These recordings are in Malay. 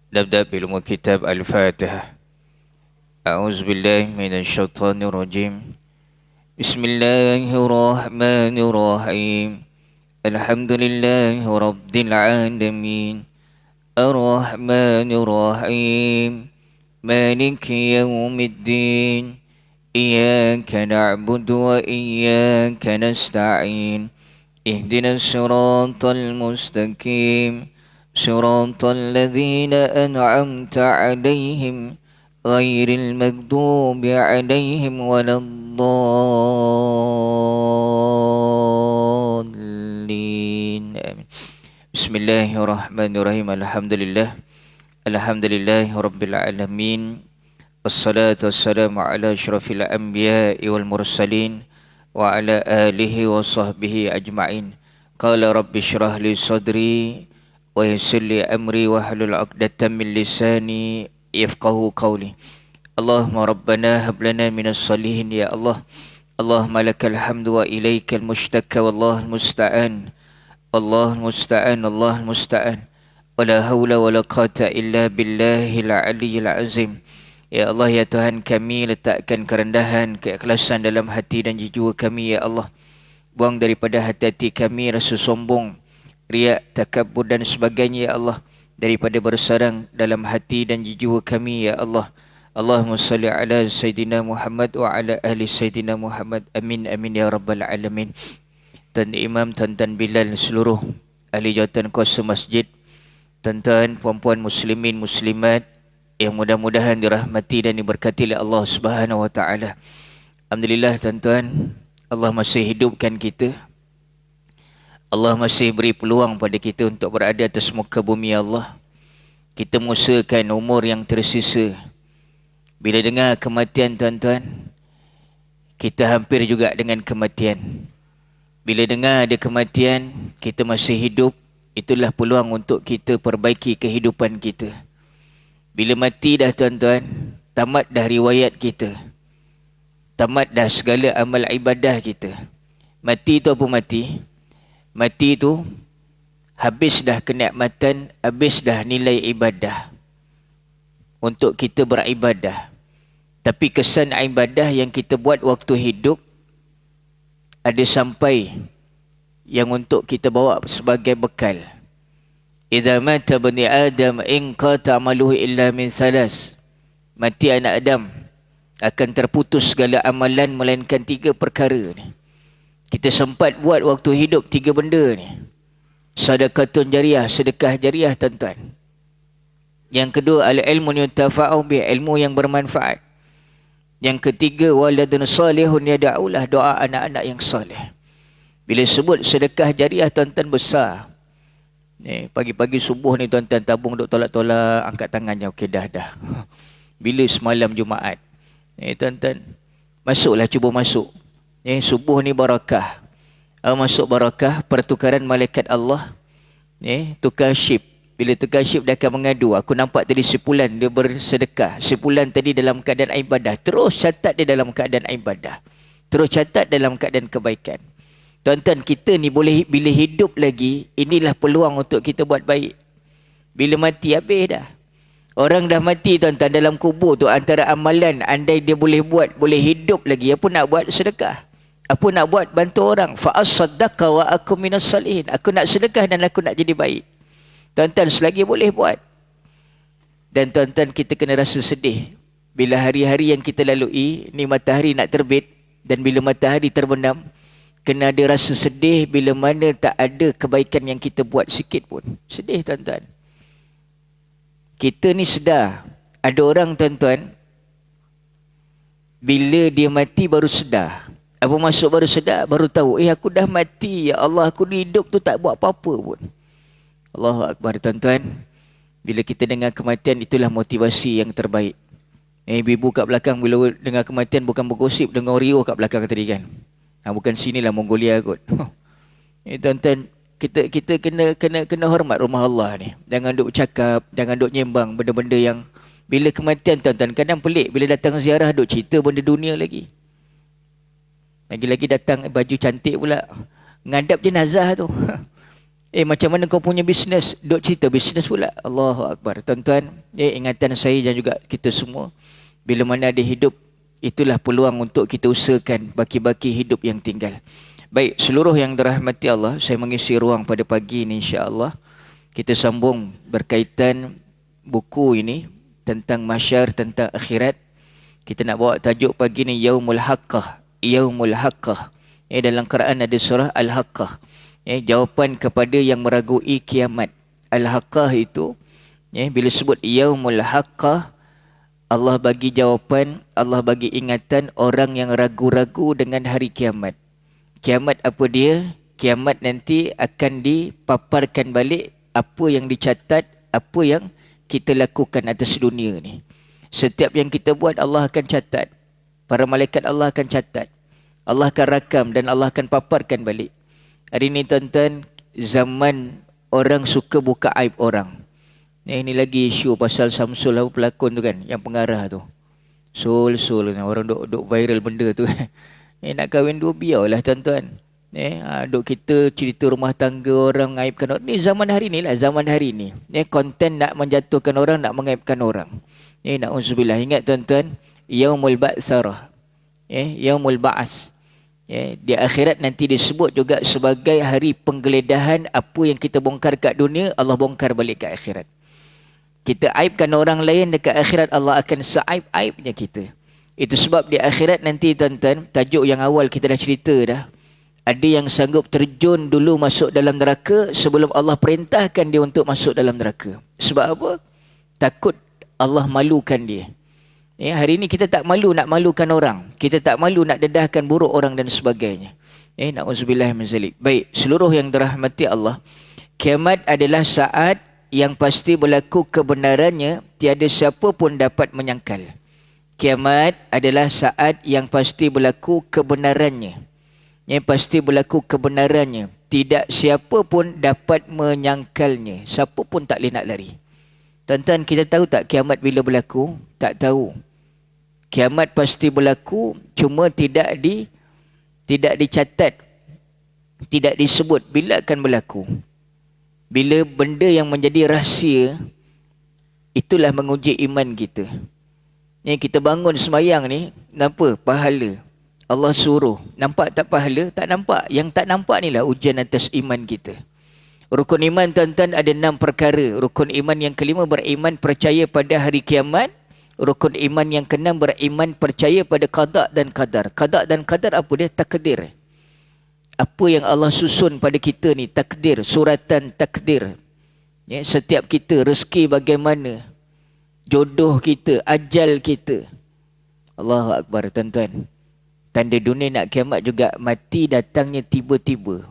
نبدأ بعلوم الكتاب الفاتحة. أعوذ بالله من الشيطان الرجيم. بسم الله الرحمن الرحيم. الحمد لله رب العالمين الرحمن الرحيم مالك يوم الدين إياك نعبد وإياك نستعين اهدنا الصراط المستقيم صراط الذين أنعمت عليهم غير المغضوب عليهم ولا الضالين آمين. بسم الله الرحمن الرحيم. الحمد لله رب العالمين والصلاة والسلام على أشرف الأنبياء والمرسلين وعلى آله وصحبه أجمعين. قال رب اشرح لي صدري ويسر لي أمري واحلل عقدة من لساني يفقهوا قولي. اللهم ربنا هب لنا من الصالحين يا الله. اللهم لك الحمد وإليك المشتكى والله المستعان الله المستعان ولا حول ولا قوة إلا بالله العلي العظيم. Ya Allah, ya Tuhan kami, letakkan kerendahan, keikhlasan dalam hati dan jiwa kami ya Allah. Buang daripada hati-hati kami rasa sombong, riak, takabur dan sebagainya ya Allah, daripada bersarang dalam hati dan jiwa kami ya Allah. Allahumma salli ala Sayyidina Muhammad wa ala ahli Sayyidina Muhammad. Amin amin ya rabbal alamin. Tuan Imam, Tuan Bilal, seluruh ahli jawatan kuasa masjid, tuan-tuan, puan-puan muslimin muslimat yang mudah-mudahan dirahmati dan diberkati oleh Allah Subhanahu wa taala. Alhamdulillah tuan-tuan, Allah masih hidupkan kita. Allah masih beri peluang pada kita untuk berada atas muka bumi Allah. Kita mengusahakan umur yang tersisa. Bila dengar kematian tuan-tuan, kita hampir juga dengan kematian. Bila dengar ada kematian, kita masih hidup, itulah peluang untuk kita perbaiki kehidupan kita. Bila mati dah tuan-tuan, tamat dah riwayat kita. Tamat dah segala amal ibadah kita. Mati tu apa mati? Mati tu habis dah kenikmatan, habis dah nilai ibadah untuk kita beribadah. Tapi kesan ibadah yang kita buat waktu hidup ada sampai yang untuk kita bawa sebagai bekal. Idza mata bani Adam in qata amaluhu illa min salas. Mati anak Adam akan terputus segala amalan melainkan 3 perkara ni. Kita sempat buat waktu hidup 3 benda ni. Sedekatun jariah, sedekah jariah tuan-tuan. Yang kedua, al-ilmu yuntafa'u bih, ilmu yang bermanfaat. Yang ketiga, waladun salihun yada'ulah, doa anak-anak yang soleh. Bila sebut sedekah jariah tuan-tuan besar. Ni pagi-pagi subuh ni tuan-tuan tabung duk tolak-tolak, angkat tangannya, okey dah. Bila semalam Jumaat. Ni tuan-tuan, masuklah, cuba masuk. Ni subuh ni barakah. Masuk barakah, pertukaran malaikat Allah. Ni tukar ship. Bila tukar ship dia akan mengadu. Aku nampak tadi sepulan dia bersedekah. Sepulan tadi dalam keadaan ibadah. Terus catat dia dalam keadaan ibadah. Terus catat dalam keadaan kebaikan. Tuan-tuan, kita ni boleh bila hidup lagi, inilah peluang untuk kita buat baik. Bila mati habis dah. Orang dah mati tuan-tuan dalam kubur tu, antara amalan andai dia boleh buat, boleh hidup lagi, apa nak buat? Sedekah. Apa nak buat? Bantu orang. Fa as-saddaqa wa akum minas salihin. Aku nak sedekah dan aku nak jadi baik. Tuan-tuan, selagi boleh buat. Dan tuan-tuan, kita kena rasa sedih bila hari-hari yang kita lalui ni matahari nak terbit, dan bila matahari terbenam, kena ada rasa sedih bila mana tak ada kebaikan yang kita buat sikit pun. Sedih tuan-tuan. Kita ni sedar. Ada orang tuan-tuan, bila dia mati baru sedar. Apa maksud baru sedar? Baru tahu, aku dah mati. Ya Allah, aku hidup tu tak buat apa-apa pun. Allahu Akbar tuan-tuan. Bila kita dengar kematian, itulah motivasi yang terbaik. Ibu kat belakang bila dengar kematian bukan bergosip, dengar Rio kat belakang tadi kan. Bukan sinilah Mongolia kot. Tuan-tuan, kita kena hormat rumah Allah ni. Jangan duk bercakap, jangan duk nyembang benda-benda yang bila kematian tuan-tuan kadang pelik bila datang ziarah duk cerita benda dunia lagi. Lagi-lagi datang baju cantik pula. Ngadap jenazah tu. Macam mana kau punya bisnes? Duk cerita bisnes pula. Allahu Akbar. Tuan-tuan, ingatan saya dan juga kita semua, bila mana ada hidup, itulah peluang untuk kita usahakan baki-baki hidup yang tinggal. Baik, seluruh yang dirahmati Allah, saya mengisi ruang pada pagi ini insya-Allah. Kita sambung berkaitan buku ini tentang mahsyar, tentang akhirat. Kita nak bawa tajuk pagi ni Yaumul Haqqah. Yaumul Haqqah. Dalam Quran ada surah Al-Haqqah. Jawapan kepada yang meragui kiamat. Al-Haqqah itu, bila sebut Yaumul Haqqah, Allah bagi jawapan, Allah bagi ingatan orang yang ragu-ragu dengan hari kiamat. Kiamat apa dia? Kiamat nanti akan dipaparkan balik apa yang dicatat, apa yang kita lakukan atas dunia ni. Setiap yang kita buat Allah akan catat. Para malaikat Allah akan catat. Allah akan rakam dan Allah akan paparkan balik. Hari ni tuan-tuan, zaman orang suka buka aib orang. Ini lagi isu pasal Samsul apa pelakon tu kan, yang pengarah tu. Sul orang duk viral benda tu. Nak kahwin dua biarlah tuan-tuan. Duk kita cerita rumah tangga orang, mengaibkan orang. Ni zaman hari ni lah, zaman hari ni. Konten nak menjatuhkan orang, nak mengaibkan orang. Na'udzubillah. Ingat tuan-tuan, Yaumul Ba'tsarah. Yaumul Ba'as. Di akhirat nanti disebut juga sebagai hari penggeledahan. Apa yang kita bongkar kat dunia, Allah bongkar balik kat akhirat. Kita aibkan orang lain, dekat akhirat Allah akan seaib-aibnya kita. Itu sebab di akhirat nanti tuan-tuan, tajuk yang awal kita dah cerita dah. Ada yang sanggup terjun dulu masuk dalam neraka sebelum Allah perintahkan dia untuk masuk dalam neraka. Sebab apa? Takut Allah malukan dia. Hari ini kita tak malu nak malukan orang. Kita tak malu nak dedahkan buruk orang dan sebagainya. Na'udzubillah min zalik. Baik, seluruh yang dirahmati Allah, kiamat adalah saat yang pasti berlaku kebenarannya, tiada siapa pun dapat menyangkal. Kiamat adalah saat yang pasti berlaku kebenarannya. Yang pasti berlaku kebenarannya. Tidak siapa pun dapat menyangkalnya. Siapa pun tak boleh nak lari. Tuan-tuan, kita tahu tak kiamat bila berlaku? Tak tahu. Kiamat pasti berlaku, cuma tidak dicatat. Tidak disebut bila akan berlaku. Bila benda yang menjadi rahsia, itulah menguji iman kita. Kita bangun semayang ni, kenapa? Pahala. Allah suruh. Nampak tak pahala? Tak nampak. Yang tak nampak ni lah ujian atas iman kita. Rukun iman tuan-tuan ada 6 perkara. Rukun iman yang kelima beriman percaya pada hari kiamat. Rukun iman yang keenam beriman percaya pada qada dan qadar. Qada dan qadar apa dia? Takdir. Apa yang Allah susun pada kita ni, takdir, suratan takdir. Setiap kita, rezeki bagaimana, jodoh kita, ajal kita. Allahu Akbar tuan-tuan. Tanda dunia nak kiamat juga, mati datangnya tiba-tiba.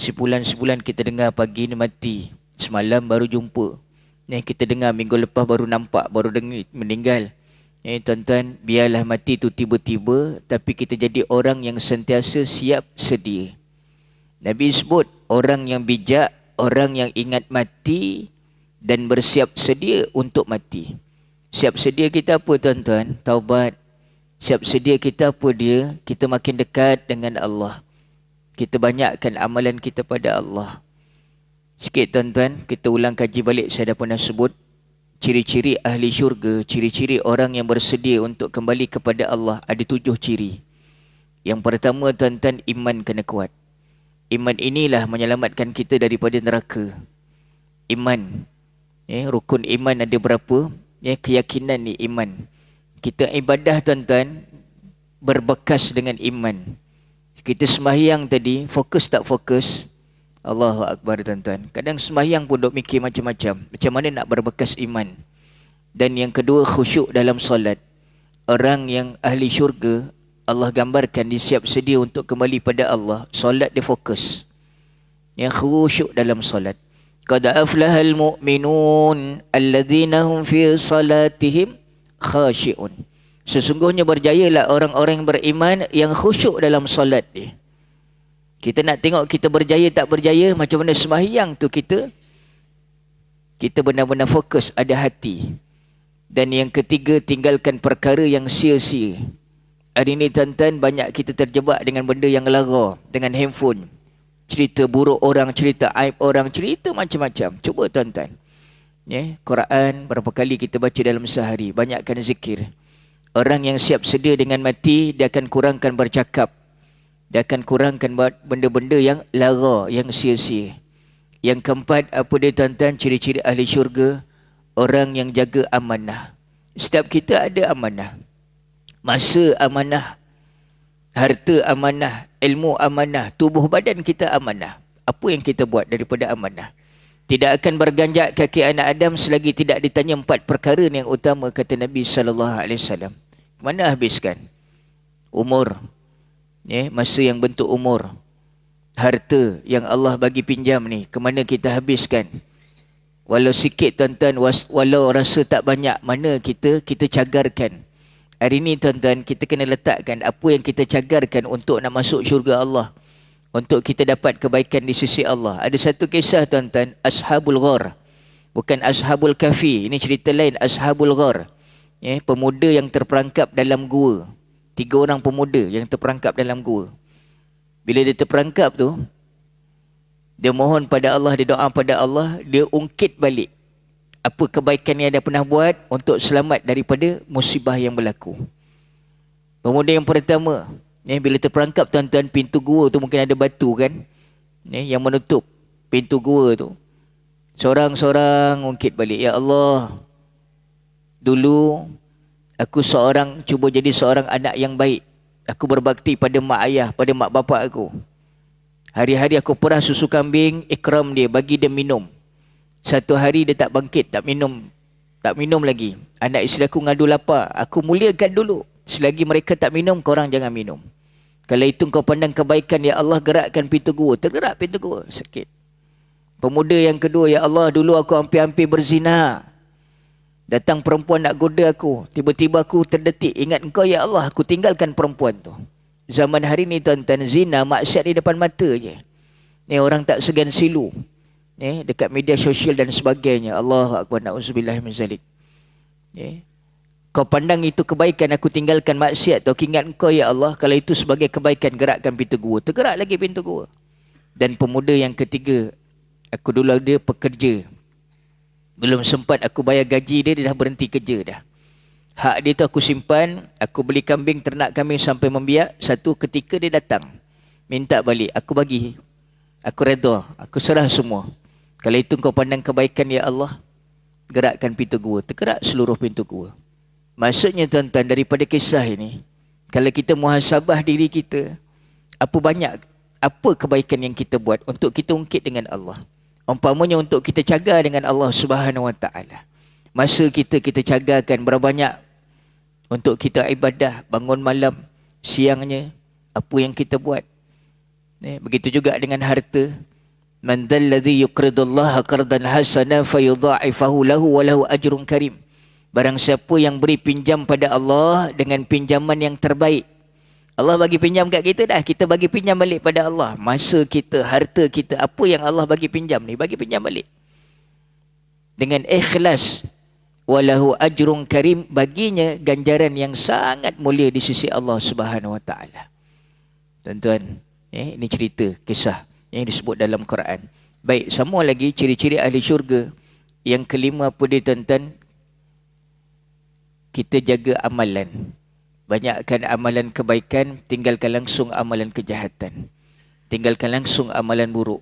Sebulan-sebulan kita dengar pagi ni mati, semalam baru jumpa. Kita dengar minggu lepas baru nampak, baru dengar meninggal. Tuan-tuan, biarlah mati tu tiba-tiba, tapi kita jadi orang yang sentiasa siap sedia. Nabi sebut, orang yang bijak, orang yang ingat mati dan bersiap sedia untuk mati. Siap sedia kita apa tuan-tuan? Taubat. Siap sedia kita apa dia? Kita makin dekat dengan Allah. Kita banyakkan amalan kita pada Allah. Sikit tuan-tuan, kita ulang kaji balik, saya dah pernah sebut. Ciri-ciri ahli syurga, ciri-ciri orang yang bersedia untuk kembali kepada Allah, ada 7 ciri. Yang pertama tuan-tuan, iman kena kuat. Iman inilah menyelamatkan kita daripada neraka. Iman. Rukun iman ada berapa? Keyakinan ni iman. Kita ibadah tuan-tuan, berbekas dengan iman. Kita sembahyang tadi, fokus tak fokus? Allahu Akbar tuan-tuan. Kadang sembahyang pun duk mikir macam-macam. Macam mana nak berbekas iman. Dan yang kedua, khusyuk dalam solat. Orang yang ahli syurga, Allah gambarkan dia siap sedia untuk kembali pada Allah. Solat dia fokus. Yang khusyuk dalam solat. Qad aflahal mu'minun alladhina hum fi salatihim khashi'un. Sesungguhnya berjayalah orang-orang yang beriman yang khusyuk dalam solat dia. Kita nak tengok kita berjaya tak berjaya, macam mana sembahyang tu kita benar-benar fokus, ada hati. Dan yang ketiga, tinggalkan perkara yang sia-sia. Hari ini tuan-tuan, banyak kita terjebak dengan benda yang lara, dengan handphone. cerita buruk orang, cerita aib orang, cerita macam-macam. Cuba tuan-tuan. Quran berapa kali kita baca dalam sehari. Banyakkan zikir. Orang yang siap sedia dengan mati, dia akan kurangkan bercakap. Dia akan kurangkan buat benda-benda yang lara, yang sia-sia. Yang keempat, apa dia tuan-tuan? Ciri-ciri ahli syurga. Orang yang jaga amanah. Setiap kita ada amanah. Masa amanah. Harta amanah. Ilmu amanah. Tubuh badan kita amanah. Apa yang kita buat daripada amanah? Tidak akan berganjak kaki anak Adam selagi tidak ditanya 4 perkara yang utama, kata Nabi SAW. Mana habiskan? Umur. Masa yang bentuk umur. Harta yang Allah bagi pinjam ni, ke mana kita habiskan? Walau sikit tuan-tuan, walau rasa tak banyak, mana kita cagarkan. Hari ni tuan-tuan, kita kena letakkan apa yang kita cagarkan untuk nak masuk syurga Allah. Untuk kita dapat kebaikan di sisi Allah. Ada satu kisah tuan-tuan, Ashabul Ghar. Bukan Ashabul Kafi, ini cerita lain, Ashabul Ghar. Pemuda yang terperangkap dalam gua. 3 orang pemuda yang terperangkap dalam gua. Bila dia terperangkap tu, dia mohon pada Allah, dia doa pada Allah, dia ungkit balik apa kebaikan yang dia pernah buat untuk selamat daripada musibah yang berlaku. Pemuda yang pertama, bila terperangkap tuan-tuan, pintu gua tu mungkin ada batu kan, yang menutup pintu gua tu. Seorang-seorang ungkit balik, ya Allah, dulu aku cuba jadi seorang anak yang baik. Aku berbakti pada mak ayah, pada mak bapak aku. Hari-hari aku perah susu kambing, ikram dia, bagi dia minum. Satu hari dia tak bangkit, tak minum lagi. Anak isteri aku ngadu lapar, aku muliakan dulu. Selagi mereka tak minum, korang jangan minum. Kalau itu kau pandang kebaikan, ya Allah, gerakkan pintu gua. Tergerak pintu gua, sakit. Pemuda yang kedua, ya Allah, dulu aku hampir-hampir berzina. Datang perempuan nak goda aku. Tiba-tiba aku terdetik. Ingat engkau, ya Allah, aku tinggalkan perempuan tu. Zaman hari ni tuan-tuan, zina, maksiat di depan mata je. Ni orang tak segan silu. Dekat media sosial dan sebagainya. Allahu Akbar, na'udzubillah min zalik. Kau pandang itu kebaikan, aku tinggalkan maksiat tu. Aku ingat engkau, ya Allah, kalau itu sebagai kebaikan, gerakkan pintu gua. Tergerak lagi pintu gua. Dan pemuda yang ketiga, aku dulu ada pekerja. Belum sempat aku bayar gaji dia, dia dah berhenti kerja dah. Hak dia tu aku simpan, aku beli kambing, ternak kambing sampai membiak. Satu ketika dia datang, minta balik, aku bagi. Aku redha, aku serah semua. Kalau itu kau pandang kebaikan, ya Allah, gerakkan pintu gua. Tergerak seluruh pintu gua. Maksudnya tuan-tuan, daripada kisah ini, kalau kita muhasabah diri kita, apa kebaikan yang kita buat untuk kita ungkit dengan Allah. Umpamanya untuk kita cagar dengan Allah Subhanahu Wa Taala. Masa kita cagarkan berapa banyak untuk kita ibadah, bangun malam, siangnya, apa yang kita buat. Begitu juga dengan harta. Man dzalladzi yuqridullaha qardan hasanan fayudha'ifahu lahu wa lahu ajrun karim. Barang siapa yang beri pinjam pada Allah dengan pinjaman yang terbaik. Allah bagi pinjam kat kita dah, kita bagi pinjam balik pada Allah. Masa kita, harta kita, apa yang Allah bagi pinjam ni, bagi pinjam balik. Dengan ikhlas. Walahu ajrun karim, baginya ganjaran yang sangat mulia di sisi Allah Subhanahu Wa Taala. Tuan-tuan, ini cerita, kisah yang disebut dalam Quran. Baik, sama lagi ciri-ciri ahli syurga. Yang kelima apa dia tuan-tuan? Kita jaga amalan. Banyakkan amalan kebaikan, tinggalkan langsung amalan kejahatan. Tinggalkan langsung amalan buruk.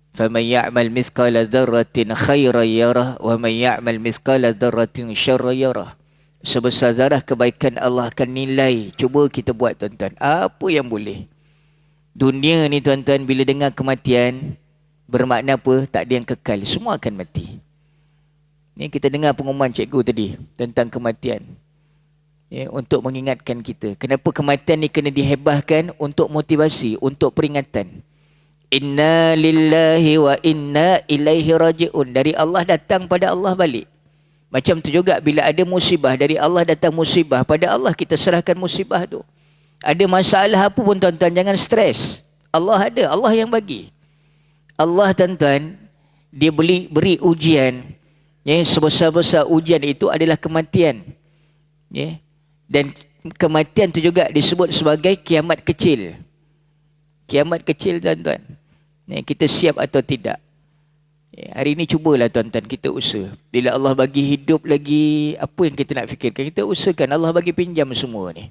فَمَنْ يَعْمَلْ مِثْقَالَ ذَرَّةٍ خَيْرًا يَرَهُ وَمَنْ يَعْمَلْ مِثْقَالَ ذَرَّةٍ شَرًّا يَرَهُ. Sebesar zarah kebaikan Allah akan nilai. Cuba kita buat tuan-tuan. Apa yang boleh. Dunia ni tuan-tuan, bila dengar kematian, bermakna apa? Tak ada yang kekal. Semua akan mati. Ni kita dengar pengumuman cikgu tadi tentang kematian. Untuk mengingatkan kita. Kenapa kematian ni kena dihebahkan? Untuk motivasi, untuk peringatan. Inna lillahi wa inna ilaihi raji'un. Dari Allah datang, pada Allah balik. Macam tu juga bila ada musibah, dari Allah datang musibah, pada Allah kita serahkan musibah tu. Ada masalah apa pun tuan-tuan, jangan stres. Allah ada, Allah yang bagi. Allah tuan-tuan, dia beri ujian. Sebesar-besar ujian itu adalah kematian. Dan kematian tu juga disebut sebagai kiamat kecil. Kiamat kecil tuan-tuan. Kita siap atau tidak? Hari ini cubalah tuan-tuan kita usaha. Bila Allah bagi hidup lagi, apa yang kita nak fikirkan? Kita usahakan Allah bagi pinjam semua ni.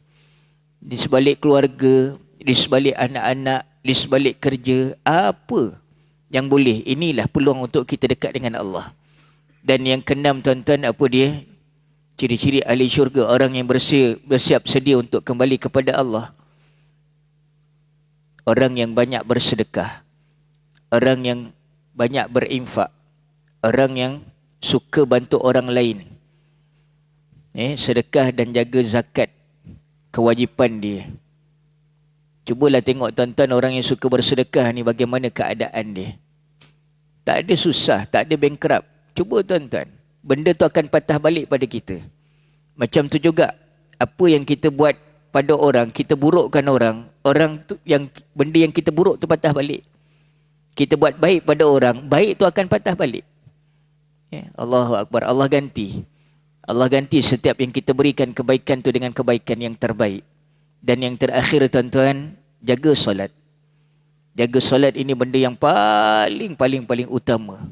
Di sebalik keluarga, di sebalik anak-anak, di sebalik kerja, apa yang boleh? Inilah peluang untuk kita dekat dengan Allah. Dan yang keenam tuan-tuan, apa dia? Ciri-ciri ahli syurga, orang yang bersiap sedia untuk kembali kepada Allah. Orang yang banyak bersedekah. Orang yang banyak berinfak. Orang yang suka bantu orang lain. Sedekah dan jaga zakat. Kewajipan dia. Cubalah tengok tuan-tuan orang yang suka bersedekah ni bagaimana keadaan dia. Tak ada susah, tak ada bankrupt. Cuba tuan-tuan. Benda tu akan patah balik pada kita. Macam tu juga. Apa yang kita buat pada orang, kita burukkan orang. Orang tu benda yang kita buruk tu patah balik. Kita buat baik pada orang, baik tu akan patah balik. Allahu Akbar. Allah ganti. Allah ganti setiap yang kita berikan kebaikan tu dengan kebaikan yang terbaik. Dan yang terakhir tuan-tuan, jaga solat. Jaga solat ini benda yang paling utama.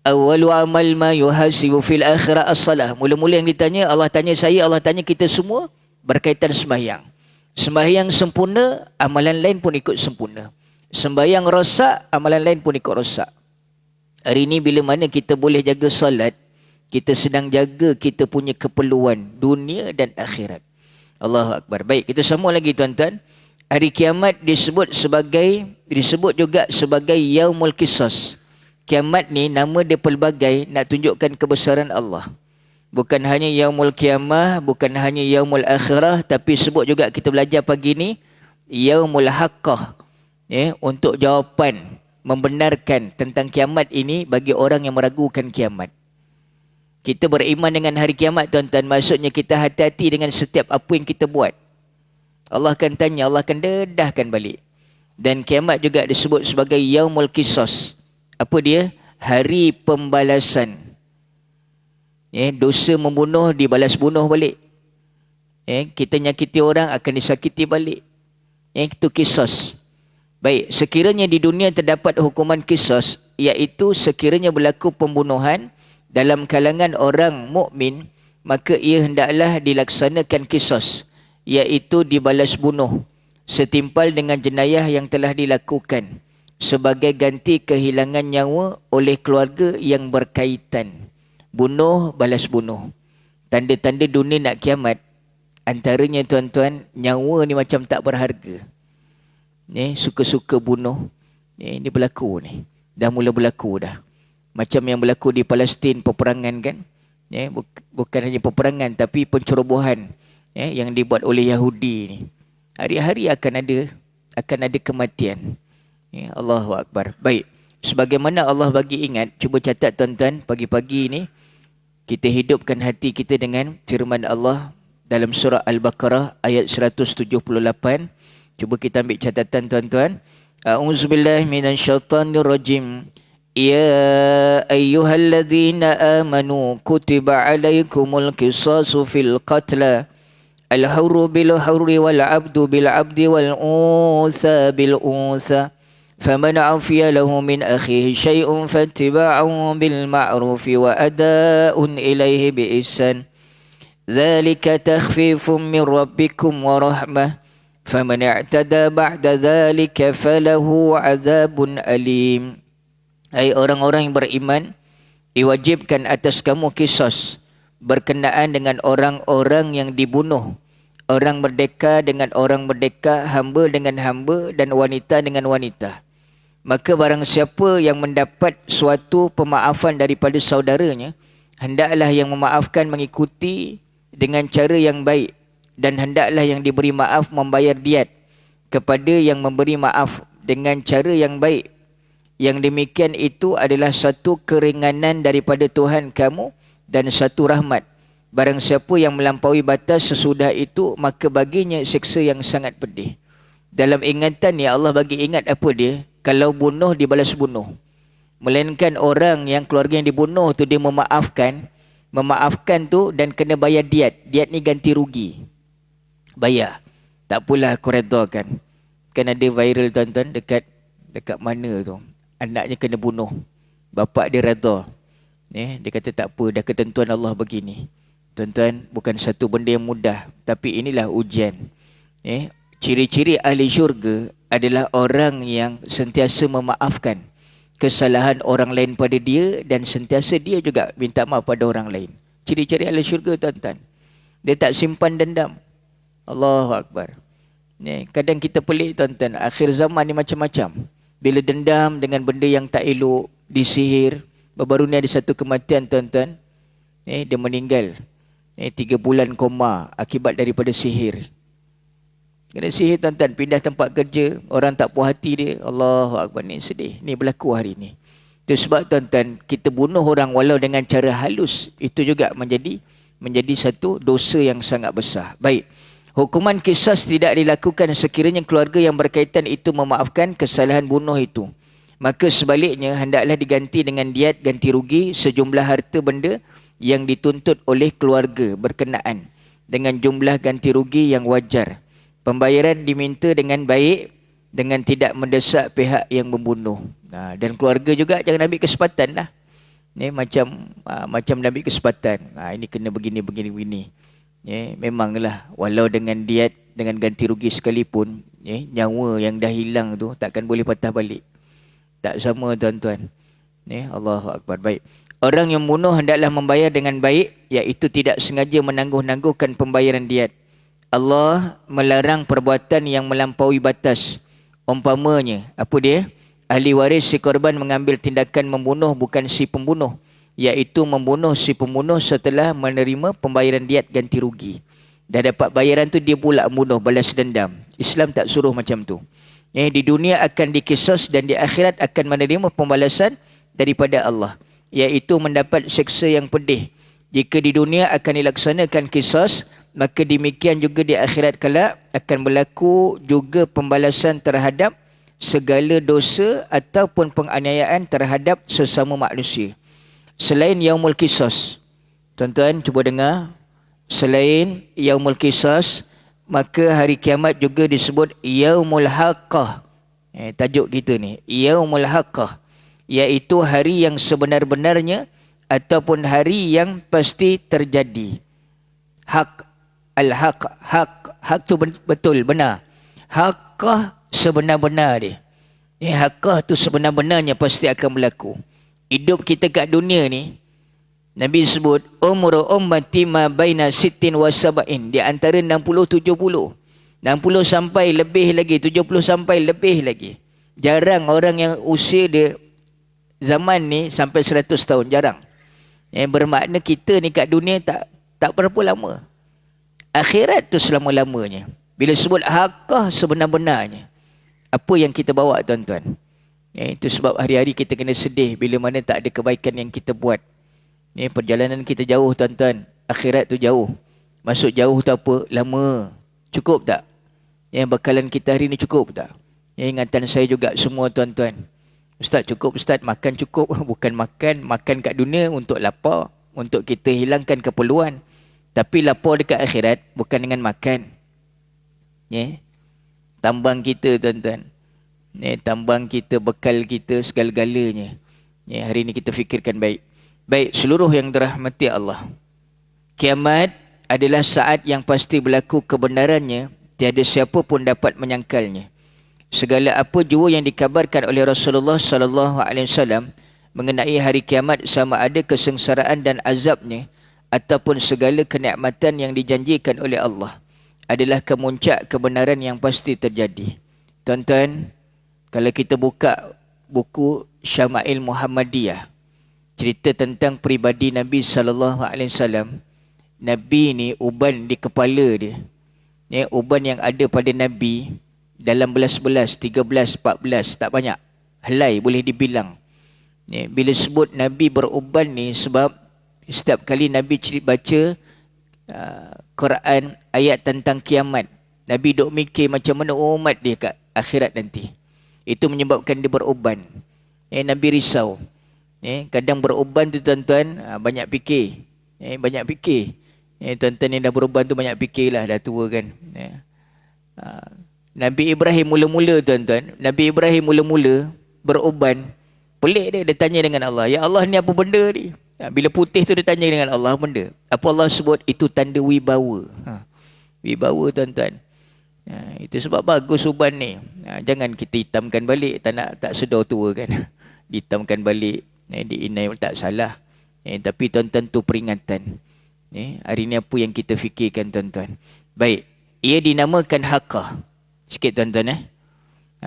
Awwalu amal ma yuhasibu fil akhirah as-salah. Mula-mula yang ditanya, Allah tanya saya, Allah tanya kita semua berkaitan sembahyang. Sembahyang sempurna, amalan lain pun ikut sempurna. Sembahyang rosak, amalan lain pun ikut rosak. Hari ini bila mana kita boleh jaga solat, kita sedang jaga kita punya keperluan dunia dan akhirat. Allahu Akbar. Baik, kita sambung lagi tuan-tuan. Hari kiamat disebut juga sebagai Yaumul Qisas. Kiamat ni nama dia pelbagai nak tunjukkan kebesaran Allah. Bukan hanya Yaumul Qiyamah, bukan hanya Yaumul Akhirah, tapi sebut juga kita belajar pagi ni Yaumul Haqqah. Untuk jawapan membenarkan tentang kiamat ini bagi orang yang meragukan kiamat. Kita beriman dengan hari kiamat tuan-tuan, maksudnya kita hati-hati dengan setiap apa yang kita buat. Allah akan tanya, Allah akan dedahkan balik. Dan kiamat juga disebut sebagai Yaumul Qisas. Apa dia? Hari pembalasan. Dosa membunuh dibalas bunuh balik. Kita nyakiti orang akan disakiti balik. Itu qisas. Baik, sekiranya di dunia terdapat hukuman qisas, iaitu sekiranya berlaku pembunuhan dalam kalangan orang mukmin, maka ia hendaklah dilaksanakan qisas, iaitu dibalas bunuh setimpal dengan jenayah yang telah dilakukan sebagai ganti kehilangan nyawa oleh keluarga yang berkaitan. Bunuh, balas bunuh. Tanda-tanda dunia nak kiamat, antaranya tuan-tuan, nyawa ni macam tak berharga. Suka-suka bunuh. Ini berlaku ni. Dah mula berlaku dah. Macam yang berlaku di Palestin, peperangan kan. Bukan hanya peperangan, tapi pencerobohan yang dibuat oleh Yahudi ni. Hari-hari akan ada kematian. Allahu Akbar. Baik. Sebagaimana Allah bagi ingat, cuba catat tuan-tuan, pagi-pagi ni kita hidupkan hati kita dengan firman Allah dalam surah Al-Baqarah ayat 178. Cuba kita ambil catatan tuan-tuan. A'udzubillahi minasyaitanirrajim. Ya ayyuhalladzina amanu kutiba alaikumul qisasu fil qatla. Al-hurru bil hurri wal 'abdu bil 'abdi wal unsa bil unsa. فمن عفي له من أخيه شيء فاتباع بالمعروف وأداء إليه بإحسان ذلك تخفيف من ربكم ورحمة فمن اعتدى بعد ذلك فله عذاب أليم. Hai orang-orang yang beriman, diwajibkan atas kamu qisas berkenaan dengan orang-orang yang dibunuh, orang merdeka dengan orang merdeka, hamba dengan hamba, dan wanita dengan wanita. Maka barang siapa yang mendapat suatu pemaafan daripada saudaranya, hendaklah yang memaafkan mengikuti dengan cara yang baik, dan hendaklah yang diberi maaf membayar diat kepada yang memberi maaf dengan cara yang baik. Yang demikian itu adalah satu keringanan daripada Tuhan kamu dan satu rahmat. Barang siapa yang melampaui batas sesudah itu, maka baginya siksa yang sangat pedih. Dalam ingatan ni Allah bagi ingat apa dia? Kalau bunuh dibalas bunuh. Melainkan orang yang keluarga yang dibunuh tu dia memaafkan tu dan kena bayar diat. Diat ni ganti rugi. Bayar. Tak apalah aku redakan. Kan ada viral tuan-tuan dekat mana tu. Anaknya kena bunuh. Bapak dia redha. Dia kata tak apa, dah ketentuan Allah begini. Tuan-tuan, bukan satu benda yang mudah. Tapi inilah ujian. Ciri-ciri ahli syurga adalah orang yang sentiasa memaafkan kesalahan orang lain pada dia dan sentiasa dia juga minta maaf pada orang lain. Ciri-ciri ahli syurga tuan-tuan. Dia tak simpan dendam. Allahu Akbar. Kadang kita pelik tuan-tuan. Akhir zaman ni macam-macam. Bila dendam dengan benda yang tak elok, disihir. Baru ni ada satu kematian tuan-tuan. Dia meninggal. 3 bulan koma akibat daripada sihir. Kena sihir tuan-tuan, pindah tempat kerja, orang tak puas hati dia. Allahu Akbar, ni sedih. Ni berlaku hari ni. Itu sebab tuan-tuan, kita bunuh orang walau dengan cara halus, itu juga menjadi satu dosa yang sangat besar. Baik. Hukuman qisas tidak dilakukan sekiranya keluarga yang berkaitan itu memaafkan kesalahan bunuh itu. Maka sebaliknya hendaklah diganti dengan diat ganti rugi sejumlah harta benda yang dituntut oleh keluarga berkenaan dengan jumlah ganti rugi yang wajar. Pembayaran diminta dengan baik, dengan tidak mendesak pihak yang membunuh. Dan keluarga juga jangan ambil kesempatan lah. Macam ambil kesempatan. Ini kena begini. Memanglah walau dengan diat, dengan ganti rugi sekalipun, nyawa yang dah hilang tu takkan boleh patah balik. Tak sama tuan-tuan. Allahu Akbar. Baik. Orang yang membunuh hendaklah membayar dengan baik, iaitu tidak sengaja menangguh-nangguhkan pembayaran diat. Allah melarang perbuatan yang melampaui batas. Umpamanya, apa dia? Ahli waris si korban mengambil tindakan membunuh bukan si pembunuh, iaitu membunuh si pembunuh setelah menerima pembayaran diat ganti rugi. Dah dapat bayaran tu dia pula membunuh, balas dendam. Islam tak suruh macam tu. Di dunia akan dikisas dan di akhirat akan menerima pembalasan daripada Allah, iaitu mendapat seksa yang pedih. Jika di dunia akan dilaksanakan kisas, maka demikian juga di akhirat kelak akan berlaku juga pembalasan terhadap segala dosa ataupun penganiayaan terhadap sesama manusia. Selain Yaumul Qisas, tuan-tuan cuba dengar, selain Yaumul Qisas, maka hari kiamat juga disebut Yaumul Haqqah. Tajuk kita ni, Yaumul Haqqah, iaitu hari yang sebenar-benarnya ataupun hari yang pasti terjadi. Hak, al-haq, hak tu betul, benar. Haqqah sebenar-benar dia. Haqqah tu sebenar-benarnya pasti akan berlaku. Hidup kita kat dunia ni, Nabi sebut umru ummati ma baina sittin wa sab'in, di antara 60-70. 60 sampai lebih lagi, 70 sampai lebih lagi. Jarang orang yang usia dia zaman ni sampai 100 tahun, jarang. Bermakna kita ni kat dunia tak berapa lama. Akhirat tu selama-lamanya. Bila sebut haqqah sebenar-benarnya, apa yang kita bawa tuan-tuan? Itu sebab hari-hari kita kena sedih bila mana tak ada kebaikan yang kita buat. Perjalanan kita jauh tuan-tuan. Akhirat tu jauh. Masuk jauh tu apa? Lama. Cukup tak? Bekalan kita hari ni cukup tak? Ingatan saya juga semua tuan-tuan. Ustaz cukup Ustaz, makan cukup. Bukan makan kat dunia untuk lapar, untuk kita hilangkan keperluan. Tapi lapar dekat akhirat bukan dengan makan. Tambang kita tuan-tuan. Tambang kita, bekal kita, segala-galanya. Hari ini kita fikirkan baik. Baik, seluruh yang dirahmati Allah. Kiamat adalah saat yang pasti berlaku kebenarannya. Tiada siapa pun dapat menyangkalnya. Segala apa jua yang dikabarkan oleh Rasulullah SAW mengenai hari kiamat, sama ada kesengsaraan dan azabnya ataupun segala kenikmatan yang dijanjikan oleh Allah, adalah kemuncak kebenaran yang pasti terjadi. Tuan-tuan, kalau kita buka buku Syama'il Muhammadiyah, cerita tentang peribadi Nabi SAW, Nabi ni uban di kepala dia. Uban yang ada pada Nabi dalam belas-belas, 13, 14, tak banyak. Helai boleh dibilang. Bila sebut Nabi beruban ni, sebab setiap kali Nabi baca Quran ayat tentang kiamat, Nabi duk mikir macam mana umat dia kat akhirat nanti. Itu menyebabkan dia beruban. Nabi risau. Kadang beruban tu tuan-tuan, banyak fikir. Banyak fikir. Tuan-tuan yang dah beruban tu banyak fikirlah, dah tua kan. Nabi Ibrahim mula-mula tuan-tuan, Nabi Ibrahim mula-mula beruban. Pelik dia tanya dengan Allah, ya Allah ni apa benda ni? Bila putih tu dia tanya dengan Allah, apa benda? Apa Allah sebut? Itu tanda wibawa. Wibawa tuan-tuan. Itu sebab bagus uban ni. Jangan kita hitamkan balik, tak sedar tua kan. Dihitamkan balik, diinai tak salah. Tapi tuan-tuan tu peringatan. Hari ni apa yang kita fikirkan tuan-tuan? Baik, ia dinamakan Haqqah. Sikit tuan-tuan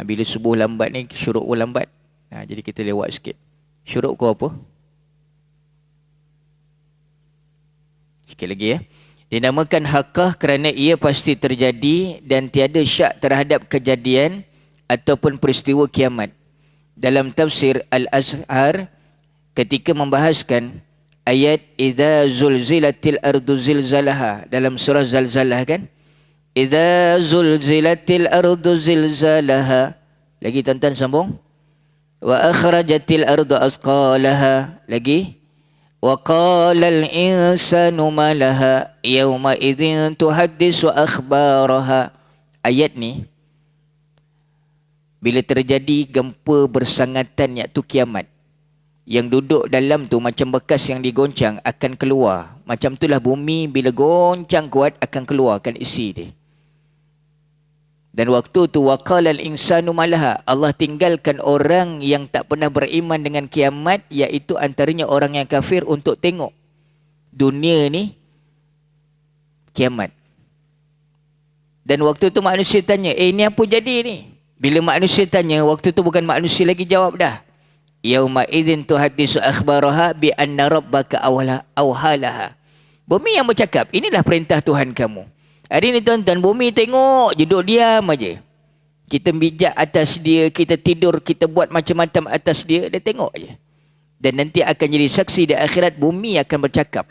bila subuh lambat ni, syuruk pun lambat. Jadi kita lewat sikit. Syuruk kau apa? Sikit lagi Dinamakan Haqqah kerana ia pasti terjadi dan tiada syak terhadap kejadian ataupun peristiwa kiamat. Dalam tafsir Al-Azhar ketika membahaskan ayat idza zulzilatil ardu zilzalaha dalam surah Zalzalah kan? Idza zulzilatil ardu zilzalaha. Lagi tuan-tuan sambung. Wa akhrajatil ardu asqalaha. Lagi. Wa qalal insanu ma laha yawma idzin tuhaddisu akhbaraha. Ayat ni bila terjadi gempa bersangatan iaitu kiamat, yang duduk dalam tu macam bekas yang digoncang akan keluar. Macam itulah bumi bila goncang kuat akan keluarkan isi dia. Dan waktu tu waqalal insanu malaha, Allah tinggalkan orang yang tak pernah beriman dengan kiamat, iaitu antaranya orang yang kafir, untuk tengok dunia ni kiamat. Dan waktu tu manusia tanya, ni apa jadi ni? Bila manusia tanya, waktu tu bukan manusia lagi jawab dah. Yauma idzin tuhaddisu akhbaraha bi anna rabbaka awhalaha. Bumi yang bercakap, inilah perintah Tuhan kamu. Hari ni tuan-tuan, bumi tengok je, duduk diam aja. Kita bijak atas dia, kita tidur, kita buat macam-macam atas dia, dia tengok je. Dan nanti akan jadi saksi di akhirat, bumi akan bercakap.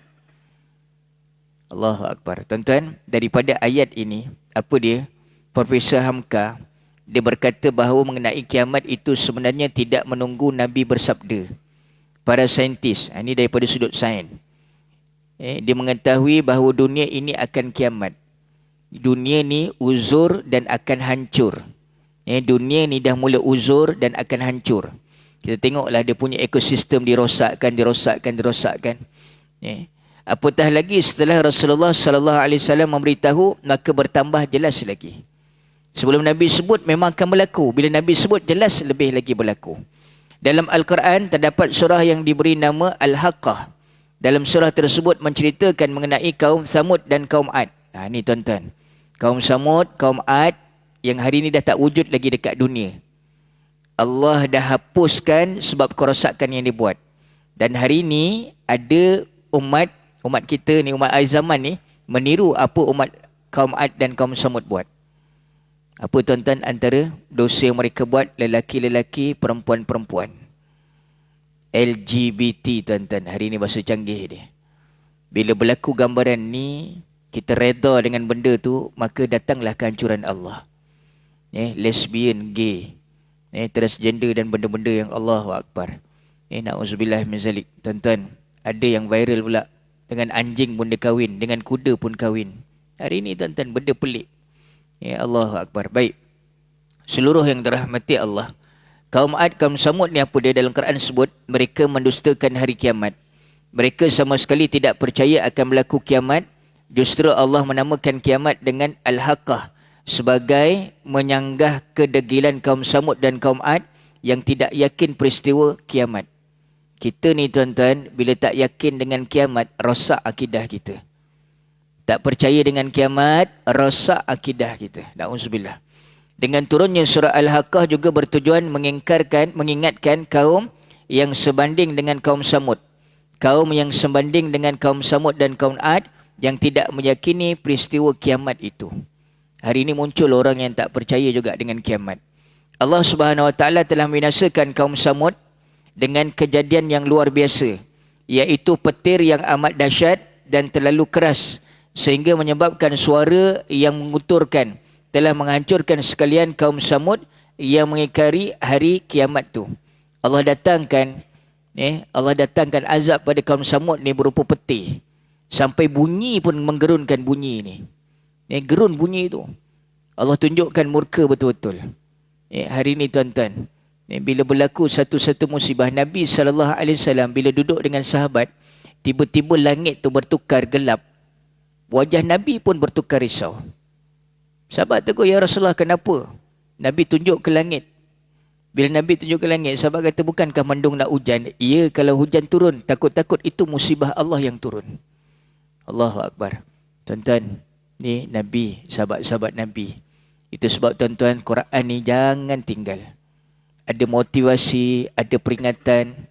Allahu Akbar. Tuan-tuan, daripada ayat ini, apa dia? Profesor Hamka, dia berkata bahawa mengenai kiamat itu sebenarnya tidak menunggu Nabi bersabda. Para saintis, ini daripada sudut sains, dia mengetahui bahawa dunia ini akan kiamat. Dunia ni uzur dan akan hancur. Dunia ni dah mula uzur dan akan hancur. Kita tengoklah dia punya ekosistem dirosakkan. Apatah lagi setelah Rasulullah sallallahu alaihi wasallam memberitahu, maka bertambah jelas lagi. Sebelum Nabi sebut memang akan berlaku. Bila Nabi sebut jelas lebih lagi berlaku. Dalam Al-Quran terdapat surah yang diberi nama Al-Haqqah. Dalam surah tersebut menceritakan mengenai kaum Samud dan kaum Ad. Ni tuan-tuan. Kaum Samud, kaum Ad yang hari ni dah tak wujud lagi dekat dunia. Allah dah hapuskan sebab kerosakan yang dibuat. Dan hari ni ada umat kita ni, umat akhir zaman ni, meniru apa umat kaum Ad dan kaum Samud buat. Apa tuan-tuan antara dosa yang mereka buat? Lelaki-lelaki, perempuan-perempuan. LGBT tuan-tuan. Hari ni bahasa canggih dia. Bila berlaku gambaran ni, kita reda dengan benda tu, maka datanglah kehancuran Allah. Lesbian, gay, transgender dan benda-benda yang Allahu Akbar. Na'udzubillah min zalik. Tuan-tuan, ada yang viral pula. Dengan anjing pun dia kahwin, dengan kuda pun kahwin. Hari ni tuan-tuan, benda pelik. Allahu Akbar. Baik. Seluruh yang dirahmati Allah. Kaum Ad, kaum Samud ni apa dia dalam Quran sebut? Mereka mendustakan hari kiamat. Mereka sama sekali tidak percaya akan berlaku kiamat. Justru Allah menamakan kiamat dengan Al-Haqqah sebagai menyanggah kedegilan kaum Samud dan kaum Ad yang tidak yakin peristiwa kiamat. Kita ni tuan-tuan, bila tak yakin dengan kiamat, rosak akidah kita. Tak percaya dengan kiamat, rosak akidah kita. Na'udzubillah. Dengan turunnya surah Al-Haqqah juga bertujuan mengingatkan kaum yang sebanding dengan kaum Samud. Kaum yang sebanding dengan kaum Samud dan kaum Ad yang tidak meyakini peristiwa kiamat itu. Hari ini muncul orang yang tak percaya juga dengan kiamat. Allah Subhanahu Wa Taala telah membinasakan kaum Samud dengan kejadian yang luar biasa, iaitu petir yang amat dahsyat dan terlalu keras sehingga menyebabkan suara yang menguturkan telah menghancurkan sekalian kaum Samud yang mengingkari hari kiamat tu. Allah datangkan azab pada kaum Samud ni berupa petir. Sampai bunyi pun menggerunkan bunyi ni. Gerun bunyi tu. Allah tunjukkan murka betul-betul. Hari ini tuan-tuan, bila berlaku satu-satu musibah, Nabi SAW bila duduk dengan sahabat, tiba-tiba langit tu bertukar gelap. Wajah Nabi pun bertukar risau. Sahabat tegur, ya Rasulullah, kenapa? Nabi tunjuk ke langit. Bila Nabi tunjuk ke langit, sahabat kata, bukankah mendung nak hujan? Ya, kalau hujan turun, takut-takut itu musibah Allah yang turun. Allahu Akbar. Tuan-tuan, ni Nabi, sahabat-sahabat Nabi. Itu sebab tuan-tuan, Quran ni jangan tinggal. Ada motivasi, ada peringatan.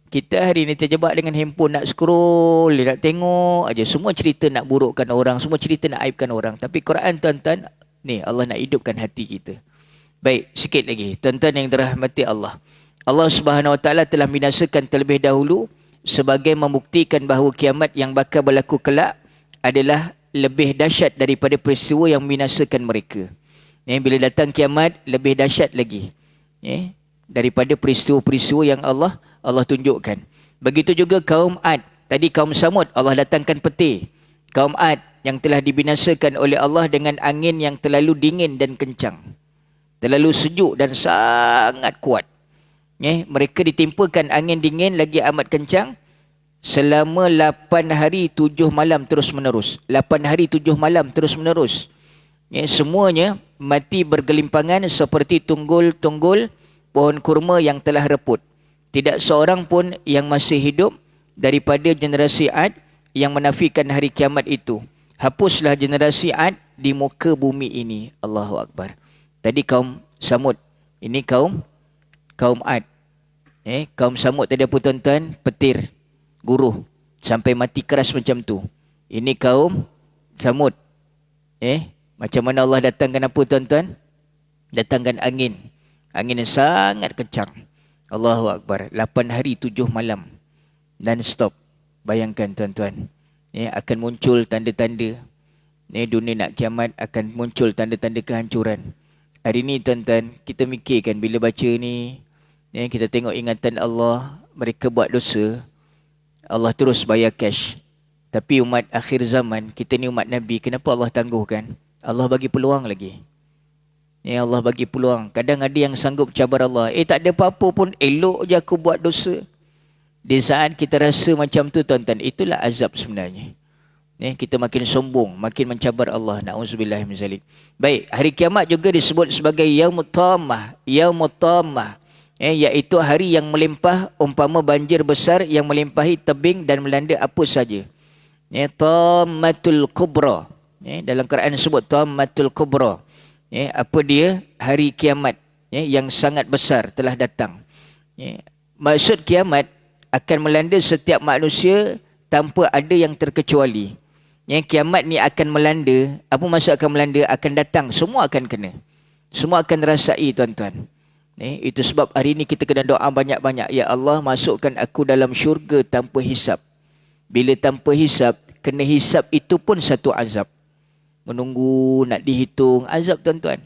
Kita hari ni terjebak dengan handphone, nak scroll, nak tengok aja. Semua cerita nak burukkan orang, semua cerita nak aibkan orang. Tapi Quran tuan-tuan, ni Allah nak hidupkan hati kita. Baik, sikit lagi. Tuan-tuan yang dirahmati Allah. Allah Subhanahu Wa Taala telah binasakan terlebih dahulu sebagai membuktikan bahawa kiamat yang bakal berlaku kelak adalah lebih dahsyat daripada peristiwa yang membinasakan mereka. Bila datang kiamat, lebih dahsyat lagi daripada peristiwa-peristiwa yang Allah tunjukkan. Begitu juga kaum Ad. Tadi kaum Samud, Allah datangkan petir. Kaum Ad yang telah dibinasakan oleh Allah dengan angin yang terlalu dingin dan kencang. Terlalu sejuk dan sangat kuat. Mereka ditimpakan angin dingin lagi amat kencang selama 8 hari 7 malam terus menerus. 8 hari 7 malam terus menerus. Semuanya mati bergelimpangan seperti tunggul-tunggul pohon kurma yang telah reput. Tidak seorang pun yang masih hidup daripada generasi Ad yang menafikan hari kiamat itu. Hapuslah generasi Ad di muka bumi ini. Allahu Akbar. Tadi kaum Samud, ini kaum Ad. Kaum Samud tadi apa tuan-tuan? Petir, guruh, sampai mati keras macam tu. Ini kaum Samud. Macam mana Allah datangkan apa tuan-tuan? Datangkan angin. Angin yang sangat kencang. Allahu Akbar. 8 hari 7 malam. Non-stop. Bayangkan tuan-tuan. Akan muncul tanda-tanda. Dunia nak kiamat akan muncul tanda-tanda kehancuran. Hari ni tuan-tuan, kita mikirkan bila baca ni. Kita tengok ingatan Allah. Mereka buat dosa. Allah terus bayar cash. Tapi umat akhir zaman, kita ni umat Nabi, kenapa Allah tangguhkan? Allah bagi peluang lagi. Allah bagi peluang. Kadang ada yang sanggup cabar Allah. Tak ada apa-apa pun, elok je aku buat dosa. Di saat kita rasa macam tu tuan-tuan, itulah azab sebenarnya. Kita makin sombong, makin mencabar Allah. Na'udzubillah min zalik. Baik, hari kiamat juga disebut sebagai Yaumut Tammah. Yaumut Tammah. Iaitu hari yang melimpah, umpama banjir besar yang melimpahi tebing dan melanda apa saja. Tammatul Kubra. Dalam Quran disebut Tammatul Kubra. Apa dia? Hari kiamat yang sangat besar telah datang. Maksud kiamat akan melanda setiap manusia tanpa ada yang terkecuali. Kiamat ni akan melanda. Apa maksud akan melanda? Akan datang. Semua akan kena. Semua akan rasai tuan-tuan. Itu sebab hari ini kita kena doa banyak-banyak. Ya Allah, masukkan aku dalam syurga tanpa hisap. Bila tanpa hisap, kena hisap itu pun satu azab. Menunggu nak dihitung azab tuan-tuan.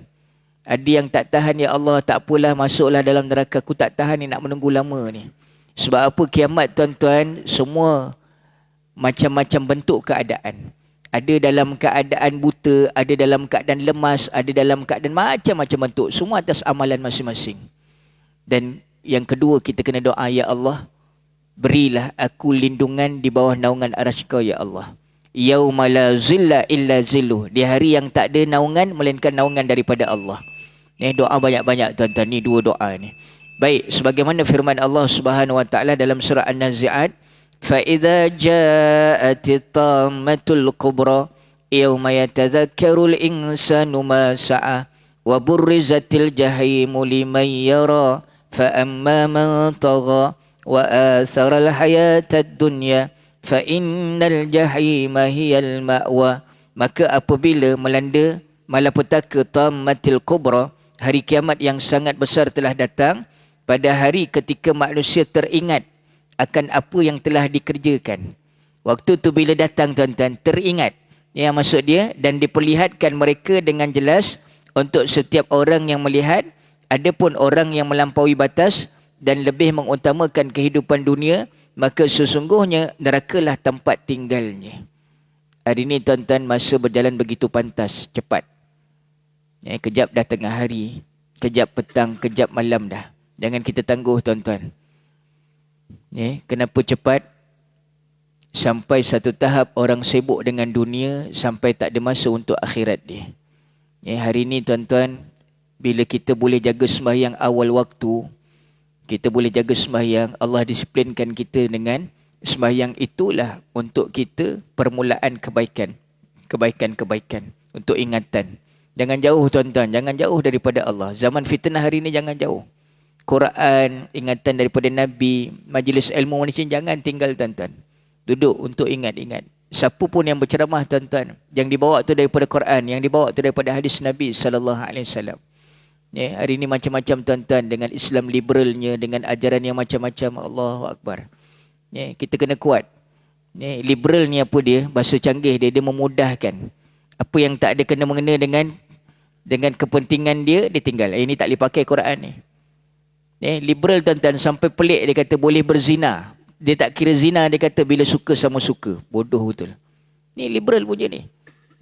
Ada yang tak tahan, ya Allah, tak apalah, masuklah dalam neraka, aku tak tahan ni nak menunggu lama ni. Sebab apa? Kiamat tuan-tuan, semua macam-macam bentuk keadaan. Ada dalam keadaan buta, ada dalam keadaan lemas, ada dalam keadaan macam-macam bentuk. Semua atas amalan masing-masing. Dan yang kedua, kita kena doa, ya Allah, berilah aku lindungan di bawah naungan arasy Kau, ya Allah. Yauma la zilla illa zilluh. Di hari yang tak ada naungan melainkan naungan daripada Allah. Doa banyak-banyak tuan-tuan. Ni dua doa ni. Baik, sebagaimana firman Allah Subhanahu Wa Taala dalam surah An-Nazi'at, fa idza ja'atit tammatul kubra yauma yatadhakkarul insanu ma sa'a wa burrizatil jahimu liman yara fa amma man tagha wa atharal hayatad dunya fa innal jahima hiyal ma'wa. Maka apabila melanda malapetaka tammatil kubra, hari kiamat yang sangat besar telah datang, pada hari ketika manusia teringat akan apa yang telah dikerjakan. Waktu tu bila datang tuan-tuan, teringat. Yang maksud dia, dan diperlihatkan mereka dengan jelas untuk setiap orang yang melihat. Adapun orang yang melampaui batas dan lebih mengutamakan kehidupan dunia, maka sesungguhnya nerakalah tempat tinggalnya. Hari ini tuan-tuan, masa berjalan begitu pantas, cepat. Kejap dah tengah hari, kejap petang, kejap malam dah. Jangan kita tangguh tuan-tuan. Kenapa cepat? Sampai satu tahap orang sibuk dengan dunia sampai tak ada masa untuk akhirat dia. Hari ni tuan-tuan, bila kita boleh jaga sembahyang awal waktu, kita boleh jaga sembahyang, Allah disiplinkan kita dengan sembahyang itulah untuk kita permulaan kebaikan. Kebaikan-kebaikan untuk ingatan. Jangan jauh tuan-tuan, jangan jauh daripada Allah. Zaman fitnah hari ni jangan jauh. Quran, ingatan daripada Nabi, majlis ilmu manusia jangan tinggal tuan-tuan. Duduk untuk ingat-ingat. Siapa pun yang berceramah tuan-tuan, yang dibawa tu daripada Quran, yang dibawa tu daripada hadis Nabi SAW. Hari ni macam-macam tuan-tuan, dengan Islam liberalnya, dengan ajaran yang macam-macam. Allahu Akbar. Kita kena kuat. Liberal ni apa dia? Bahasa canggih dia memudahkan. Apa yang tak ada kena mengena dengan kepentingan dia, dia tinggal. Ini tak boleh pakai Quran ni. Liberal tuan-tuan sampai pelik dia kata boleh berzina. Dia tak kira zina, dia kata bila suka sama suka. Bodoh betul. Ni liberal punya ni.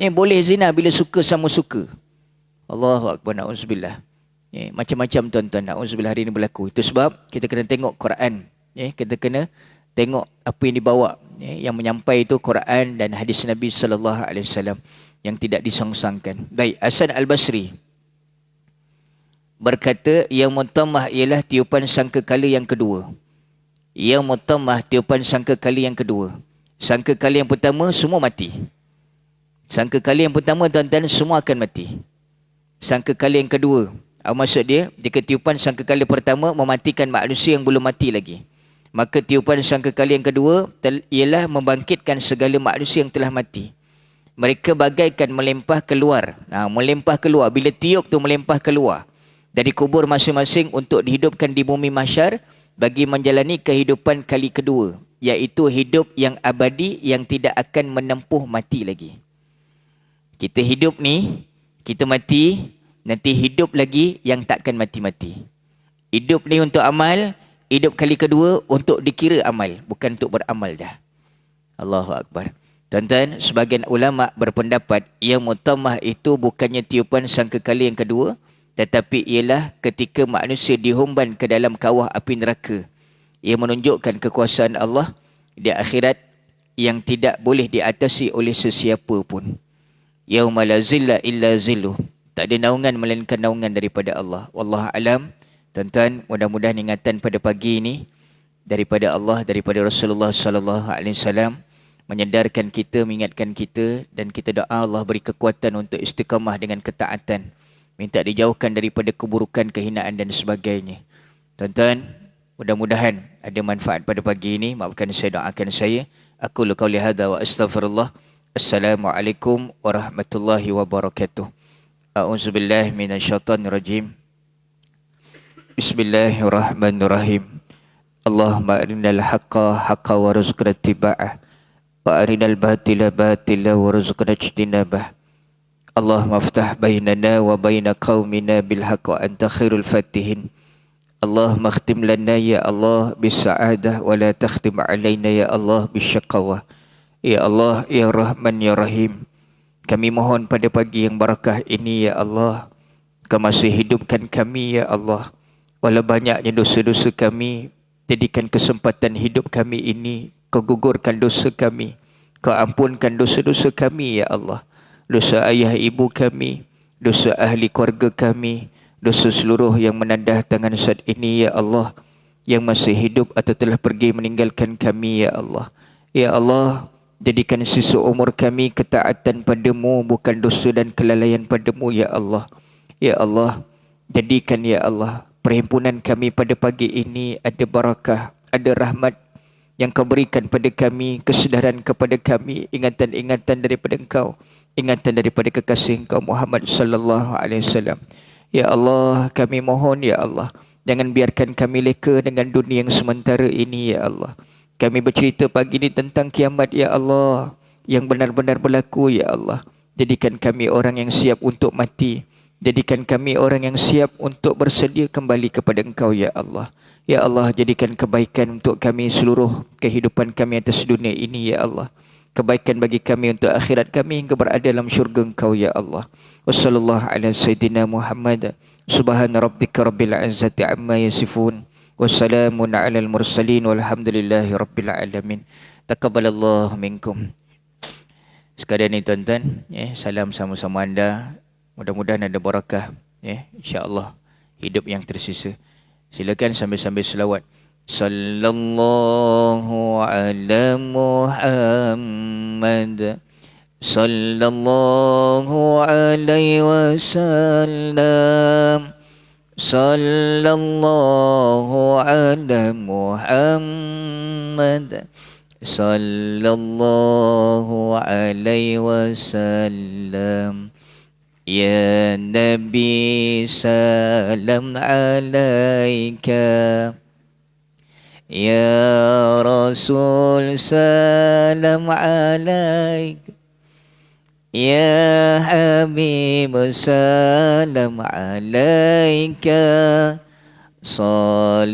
Boleh zina bila suka sama suka. Allahu Akbar, na'udzubillah. Macam-macam tuan-tuan, na'udzubillah hari ni berlaku. Itu sebab kita kena tengok Quran. Kita kena tengok apa yang dibawa. Yang menyampai itu Quran dan hadis Nabi SAW yang tidak disongsangkan. Baik, Hasan Al-Basri berkata, yang mutamah ialah tiupan sangkakala yang kedua. Yang mutamah tiupan sangkakala yang kedua. Sangkakala yang pertama semua mati. Sangkakala yang pertama tuan-tuan semua akan mati. Sangkakala yang kedua, maksud dia, jika tiupan sangkakala pertama mematikan manusia yang belum mati lagi, maka tiupan sangkakala yang kedua ialah membangkitkan segala manusia yang telah mati. Mereka bagaikan melempah keluar. Melempah keluar. Bila tiup tu melempah keluar dari kubur masing-masing untuk dihidupkan di bumi mahsyar bagi menjalani kehidupan kali kedua, iaitu hidup yang abadi yang tidak akan menempuh mati lagi. Kita hidup ni, kita mati, nanti hidup lagi yang takkan mati-mati. Hidup ni untuk amal, hidup kali kedua untuk dikira amal, bukan untuk beramal dah. Allahu Akbar. Tuan-tuan, sebagian ulama berpendapat yang mutamah itu bukannya tiupan sangkakala yang kedua, tetapi ialah ketika manusia dihumban ke dalam kawah api neraka. Ia menunjukkan kekuasaan Allah di akhirat yang tidak boleh diatasi oleh sesiapa pun. Yauma la zilla illa zilluh. Tak ada naungan melainkan naungan daripada Allah. Wallahu alam. Tuan-tuan, mudah-mudahan ingatan pada pagi ini daripada Allah, daripada Rasulullah sallallahu alaihi wasallam menyedarkan kita, mengingatkan kita, dan kita doa Allah beri kekuatan untuk istiqamah dengan ketaatan. Minta dijauhkan daripada keburukan, kehinaan dan sebagainya. Tuan-tuan, mudah-mudahan ada manfaat pada pagi ini. Maafkan saya, doakan saya. Aku qauli hadza wa astaghfirullah. Assalamualaikum warahmatullahi wabarakatuh. A'udzubillahi minasyaitonir rajim. Bismillahirrahmanirrahim. Allahumma arinal haqqa haqqa warzuqna ittiba'ah wa arinal batila batila warzuqna ijtinabah. Allahumma aftah bainana wa baina qaumina bil haqq wa anta khairul fatihin. Allahumma khtim lana ya Allah bis sa'adah wa la takhtim alaina ya Allah bis syaqawah. Ya Allah, ya Rahman, ya Rahim, kami mohon pada pagi yang barakah ini ya Allah, Kau masih hidupkan kami ya Allah. Walau banyaknya dosa-dosa kami, jadikan kesempatan hidup kami ini Kau gugurkan dosa kami, Kau ampunkan dosa-dosa kami ya Allah. Dosa ayah ibu kami, dosa ahli keluarga kami, dosa seluruh yang menandah tangan saat ini ya Allah, yang masih hidup atau telah pergi meninggalkan kami ya Allah. Ya Allah, jadikan sisa umur kami ketaatan padamu, bukan dosa dan kelalaian padamu ya Allah. Ya Allah, jadikan ya Allah perhimpunan kami pada pagi ini ada barakah, ada rahmat yang Kau berikan pada kami, kesedaran kepada kami, ingatan-ingatan daripada Engkau, ingatan daripada kekasih Engkau Muhammad sallallahu alaihi wasallam. Ya Allah, kami mohon ya Allah, jangan biarkan kami leka dengan dunia yang sementara ini ya Allah. Kami bercerita pagi ini tentang kiamat ya Allah, yang benar-benar berlaku ya Allah. Jadikan kami orang yang siap untuk mati. Jadikan kami orang yang siap untuk bersedia kembali kepada Engkau ya Allah. Ya Allah, jadikan kebaikan untuk kami seluruh kehidupan kami atas dunia ini ya Allah. kebaikan bagi kami untuk akhirat kami hingga berada dalam syurga Engkau ya Allah. Wassallallahu ala sayyidina Muhammad. Subhana rabbika rabbil izzati amma yasifun. Wassalamun alal mursalin walhamdulillahi rabbil alamin. Taqabbalallahu minkum. Sekalian ni tuan-tuan, salam sama-sama anda. Mudah-mudahan ada barakah, insya-Allah hidup yang tersisa. Silakan sambil-sambil selawat. Sallallahu ala Muhammad. Sallallahu alaihi wasallam. Sallallahu ala Muhammad. Sallallahu alaihi wasallam. Ya Nabi salam alaika. Ya Rasul salam alaika. Ya Habib salam alaika. Salawatu